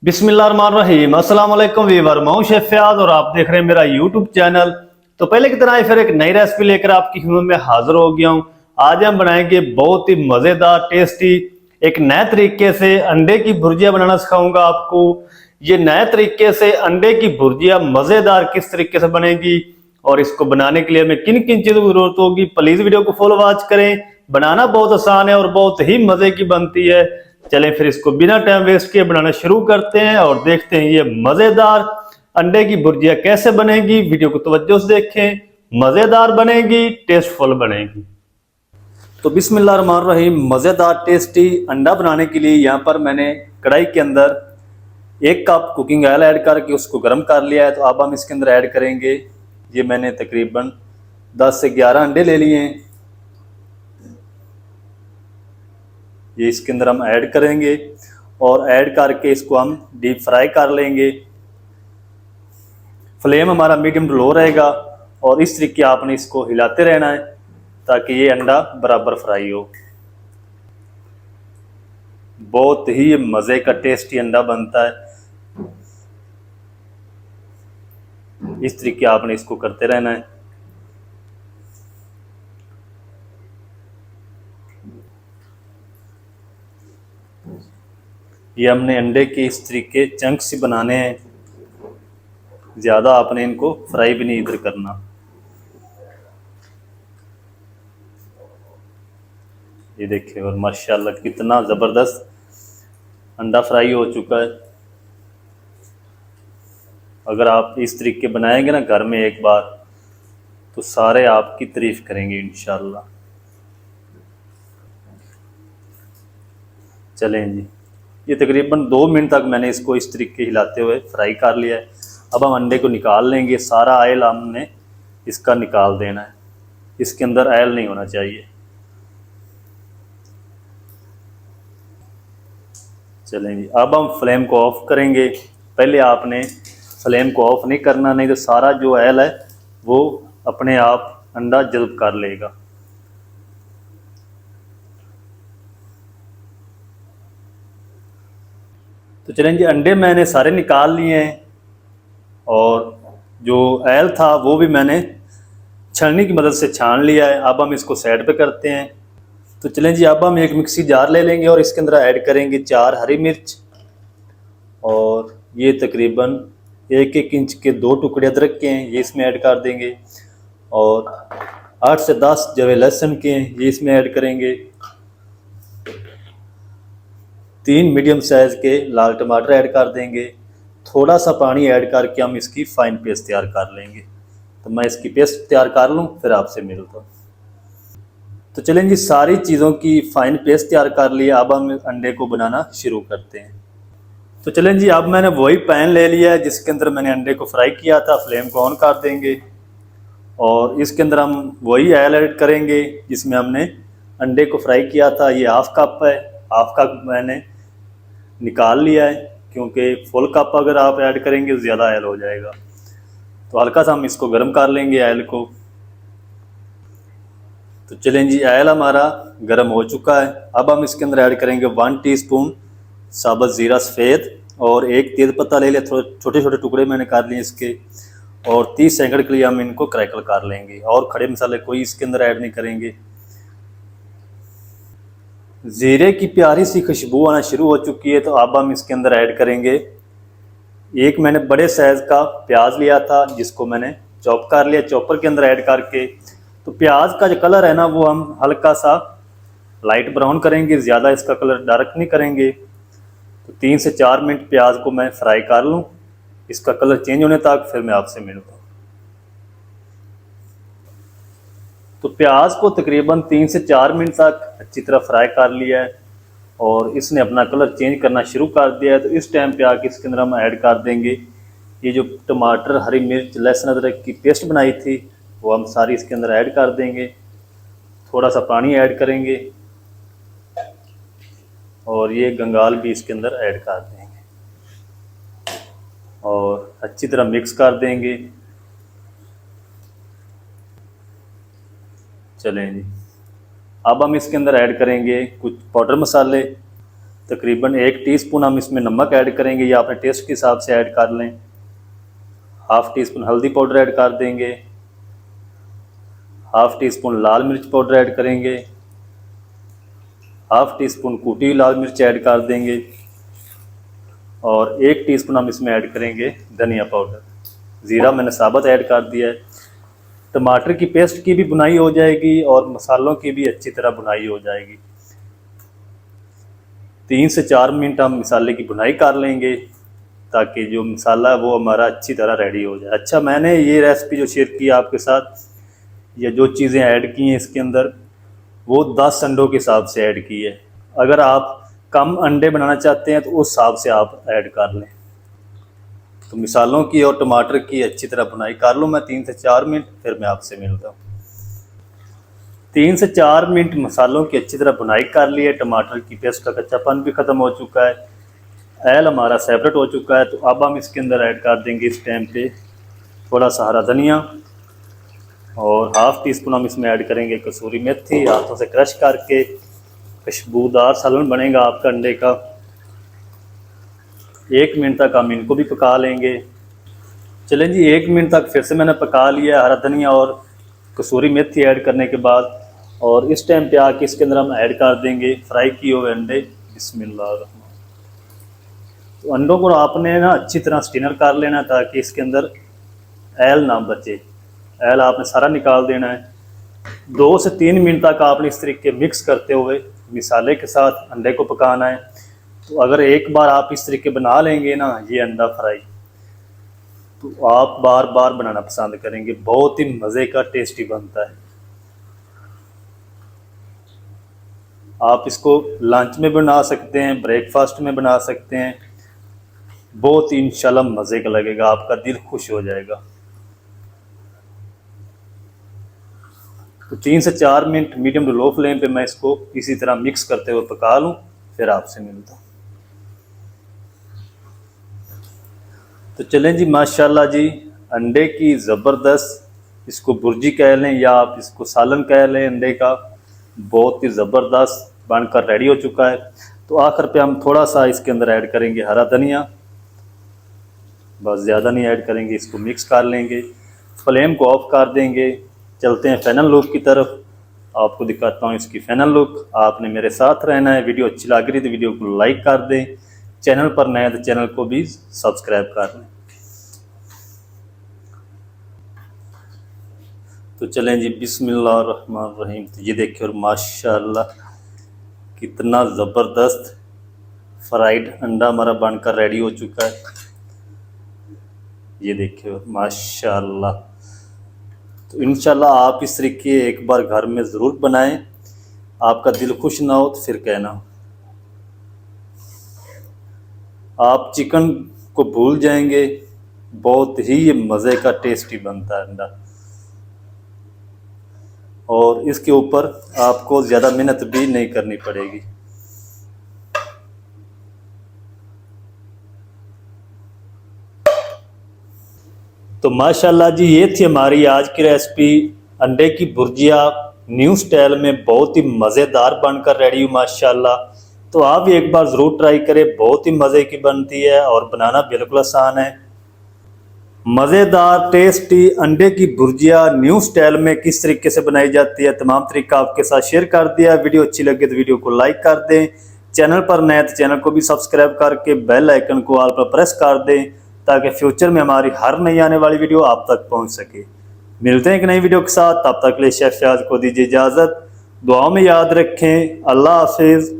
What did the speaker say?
बिस्मिल्लाहिर्रहमानिर्रहीम। अस्सलाम वालेकुम वीवर, मैं हूं शेफ फयाज और आप देख रहे हैं मेरा यूट्यूब चैनल। तो पहले की तरह फिर एक नई रेसिपी लेकर आपकी खिदमत में हाजिर हो गया हूं। आज हम बनाएंगे बहुत ही मज़ेदार टेस्टी एक नए तरीके से अंडे की भुर्जिया बनाना सिखाऊंगा आपको। ये नए तरीके से अंडे की भुर्जिया मज़ेदार किस तरीके से बनेगी और इसको बनाने के लिए हमें किन किन चीज़ों की जरूरत होगी, प्लीज़ वीडियो को फुल वॉच करें। बनाना बहुत आसान है और बहुत ही मज़े की बनती है। चलें फिर इसको बिना टाइम वेस्ट किए बनाना शुरू करते हैं और देखते हैं ये मज़ेदार अंडे की भुर्जिया कैसे बनेगी। वीडियो को तवज्जो से देखें, मज़ेदार बनेगी, टेस्टफुल बनेगी। तो बिस्मिल्लाहिर्रहमानिर्रहीम, मज़ेदार टेस्टी अंडा बनाने के लिए यहाँ पर मैंने कढ़ाई के अंदर 1 कप कुकिंग ऑयल ऐड करके उसको गर्म कर लिया है। तो अब हम इसके अंदर ऐड करेंगे, ये मैंने तकरीबन 10 से 11 अंडे ले लिए हैं। ये इसके अंदर हम ऐड करेंगे और ऐड करके इसको हम डीप फ्राई कर लेंगे। फ्लेम हमारा मीडियम टू लो रहेगा और इस तरीके आपने इसको हिलाते रहना है ताकि ये अंडा बराबर फ्राई हो। बहुत ही मज़े का टेस्टी अंडा बनता है। इस तरीके आपने इसको करते रहना है। ये हमने अंडे के इस तरीके चंक्स ही बनाने हैं, ज़्यादा आपने इनको फ्राई भी नहीं इधर करना। ये देखिए और माशाल्लाह कितना ज़बरदस्त अंडा फ्राई हो चुका है। अगर आप इस तरीके बनाएंगे ना घर में एक बार, तो सारे आपकी तारीफ करेंगे इंशाल्लाह। चलें जी, ये तकरीबन 2 मिनट तक मैंने इसको इस तरीके हिलाते हुए फ्राई कर लिया है। अब हम अंडे को निकाल लेंगे। सारा ऑयल हमने इसका निकाल देना है, इसके अंदर ऑयल नहीं होना चाहिए। चलें जी, अब हम फ्लेम को ऑफ करेंगे। पहले आपने फ्लेम को ऑफ नहीं करना, नहीं तो सारा जो ऑयल है वो अपने आप अंडा जल्ब कर लेगा। तो चलें जी, अंडे मैंने सारे निकाल लिए हैं और जो ऑयल था वो भी मैंने छाननी की मदद से छान लिया है। अब हम इसको साइड पे करते हैं। तो चलें जी, अब हम एक मिक्सी जार ले लेंगे और इसके अंदर ऐड करेंगे 4 हरी मिर्च और ये तकरीबन 1-1 इंच के 2 टुकड़े अदरक के हैं, ये इसमें ऐड कर देंगे। और 8 से 10 जवे लहसुन के हैं, ये इसमें ऐड करेंगे। 3 मीडियम साइज़ के लाल टमाटर ऐड कर देंगे। थोड़ा सा पानी ऐड करके हम इसकी फ़ाइन पेस्ट तैयार कर लेंगे। तो मैं इसकी पेस्ट तैयार कर लूँ फिर आपसे मिलता हूँ। तो चलें जी, सारी चीज़ों की फ़ाइन पेस्ट तैयार कर लिया। अब हम अंडे को बनाना शुरू करते हैं। तो चलें जी, अब मैंने वही पैन ले लिया है जिसके अंदर मैंने अंडे को फ्राई किया था। फ्लेम को ऑन कर देंगे और इसके अंदर हम वही ऑयल ऐड करेंगे जिसमें हमने अंडे को फ्राई किया था। ये 1/2 कप है, 1/2 कप मैंने निकाल लिया है क्योंकि फुल कप अगर आप ऐड करेंगे तो ज़्यादा ऑयल हो जाएगा। तो हल्का सा हम इसको गर्म कर लेंगे ऑयल को। तो चलें जी, ऑयल हमारा गर्म हो चुका है। अब हम इसके अंदर ऐड करेंगे 1 टीस्पून साबुत ज़ीरा सफ़ेद और 1 तेज़पत्ता ले लिया, थोड़े छोटे छोटे टुकड़े मैंने कर लिए इसके। और 30 सेकंड के लिए हम इनको क्रैकल कर लेंगे और खड़े मसाले कोई इसके अंदर ऐड नहीं करेंगे। ज़ीरे की प्यारी सी खुशबू आना शुरू हो चुकी है। तो अब हम इसके अंदर ऐड करेंगे, एक मैंने बड़े साइज़ का प्याज लिया था जिसको मैंने चॉप कर लिया चॉपर के अंदर ऐड करके। तो प्याज का जो कलर है ना वो हम हल्का सा लाइट ब्राउन करेंगे, ज़्यादा इसका कलर डार्क नहीं करेंगे। तो 3 से 4 मिनट प्याज को मैं फ्राई कर लूँ, इसका कलर चेंज होने तक, फिर मैं आपसे मिलता हूँ। तो प्याज को तकरीबन 3 से 4 मिनट तक अच्छी तरह फ्राई कर लिया है और इसने अपना कलर चेंज करना शुरू कर दिया है। तो इस टाइम पे आके इसके अंदर हम ऐड कर देंगे ये जो टमाटर, हरी मिर्च, लहसुन, अदरक की पेस्ट बनाई थी वो हम सारी इसके अंदर ऐड कर देंगे। थोड़ा सा पानी ऐड करेंगे और ये गंगाल भी इसके अंदर ऐड कर देंगे और अच्छी तरह मिक्स कर देंगे। चलें जी, अब हम इसके अंदर ऐड करेंगे कुछ पाउडर मसाले। तकरीबन 1 टीस्पून हम इसमें नमक ऐड करेंगे, या अपने टेस्ट के हिसाब से ऐड कर लें। हाफ़ टी स्पून हल्दी पाउडर ऐड कर देंगे, हाफ़ टी स्पून लाल मिर्च पाउडर ऐड करेंगे, हाफ़ टी स्पून कूटी हुई लाल मिर्च ऐड कर देंगे, और 1 टीस्पून हम इसमें ऐड करेंगे धनिया पाउडर। ज़ीरा मैंने साबुत ऐड कर दिया है। टमाटर की पेस्ट की भी बुनाई हो जाएगी और मसालों की भी अच्छी तरह बुनाई हो जाएगी। 3 से 4 मिनट हम मसाले की बुनाई कर लेंगे ताकि जो मसाला है वो हमारा अच्छी तरह रेडी हो जाए। अच्छा, मैंने ये रेसिपी जो शेयर की आपके साथ, या जो चीज़ें ऐड की हैं इसके अंदर, वो 10 अंडों के हिसाब से ऐड की है। अगर आप कम अंडे बनाना चाहते हैं तो उस हिसाब से आप ऐड कर लें। तो मिसालों की और टमाटर की अच्छी तरह बुनाई कर लूँ मैं 3 से 4 मिनट, फिर मैं आपसे मिलता हूँ। 3 से 4 मिनट मसालों की अच्छी तरह बुनाई कर ली है। टमाटर की पेस्ट का कच्चापन भी ख़त्म हो चुका है, ऐल हमारा सेपरेट हो चुका है। तो अब हम इसके अंदर ऐड कर देंगे इस टाइम पे थोड़ा सा हरा धनिया, और हाफ़ टी स्पून हम इसमें ऐड करेंगे कसूरी मेथी। हाथों से क्रश करके खुशबूदार सालन बनेगा आपका अंडे का। 1 मिनट तक हम इनको भी पका लेंगे। चलें जी, 1 मिनट तक फिर से मैंने पका लिया हरा धनिया और कसूरी मेथी ऐड करने के बाद। और इस टाइम पे आके इसके अंदर हम ऐड कर देंगे फ्राई किए हुए अंडे। बिस्मिल्लाह। तो अंडों को आपने ना अच्छी तरह स्टीनर कर लेना ताकि इसके अंदर ऐल ना बचे। ऐल आपने सारा निकाल देना है। 2 से 3 मिनट तक आपने इस तरीके मिक्स करते हुए मिसाले के साथ अंडे को पकाना है। तो अगर एक बार आप इस तरीके बना लेंगे ना ये अंडा फ्राई, तो आप बार बार बनाना पसंद करेंगे। बहुत ही मज़े का टेस्टी बनता है। आप इसको लंच में बना सकते हैं, ब्रेकफास्ट में बना सकते हैं। बहुत ही इंशाल्लाह मज़े का लगेगा, आपका दिल खुश हो जाएगा। तो 3 से 4 minute medium to low flame पे मैं इसको इसी तरह मिक्स करते हुए पका लूँ, फिर आपसे मिलता हूँ। तो चलें जी, माशाल्लाह जी, अंडे की ज़बरदस्त, इसको बुर्जी कह लें या आप इसको सालन कह लें, अंडे का बहुत ही ज़बरदस्त बनकर रेडी हो चुका है। तो आखिर पे हम थोड़ा सा इसके अंदर ऐड करेंगे हरा धनिया, बस ज़्यादा नहीं ऐड करेंगे। इसको मिक्स कर लेंगे, फ्लेम को ऑफ कर देंगे। चलते हैं फाइनल लुक की तरफ। आपको दिखाता हूँ इसकी फाइनल लुक। आपने मेरे साथ रहना है। वीडियो अच्छी लग रही तो वीडियो को लाइक कर दें, चैनल पर नए तो चैनल को भी सब्सक्राइब कर लें। तो चलें जी, बिस्मिल्लाहिर्रहमानिर्रहीम। तो ये देखिए, और माशाल्लाह कितना ज़बरदस्त फ्राइड अंडा हमारा बनकर रेडी हो चुका है। ये देखिए माशाल्लाह। तो इंशाल्लाह आप इस तरीके एक बार घर में ज़रूर बनाएं। आपका दिल खुश ना हो तो फिर कहना। आप चिकन को भूल जाएंगे, बहुत ही ये मज़े का टेस्टी बनता है अंडा। और इसके ऊपर आपको ज़्यादा मेहनत भी नहीं करनी पड़ेगी। तो माशाल्लाह जी, ये थी हमारी आज की रेसिपी, अंडे की भुर्जिया न्यू स्टाइल में, बहुत ही मज़ेदार बनकर रेडी हुई माशाल्लाह। तो आप भी एक बार ज़रूर ट्राई करें, बहुत ही मज़े की बनती है और बनाना बिल्कुल आसान है। मज़ेदार टेस्टी अंडे की भुर्जिया न्यू स्टाइल में किस तरीके से बनाई जाती है, तमाम तरीका आपके साथ शेयर कर दिया। वीडियो अच्छी लगे तो वीडियो को लाइक कर दें, चैनल पर नए तो चैनल को भी सब्सक्राइब करके बेल आइकन को ऑल पर प्रेस कर दें ताकि फ्यूचर में हमारी हर नई आने वाली वीडियो आप तक पहुंच सके। मिलते हैं एक नई वीडियो के साथ, तब तक के लिए शेफ शाज को दीजिए इजाज़त। दुआओं में याद रखें। अल्लाह हाफिज़।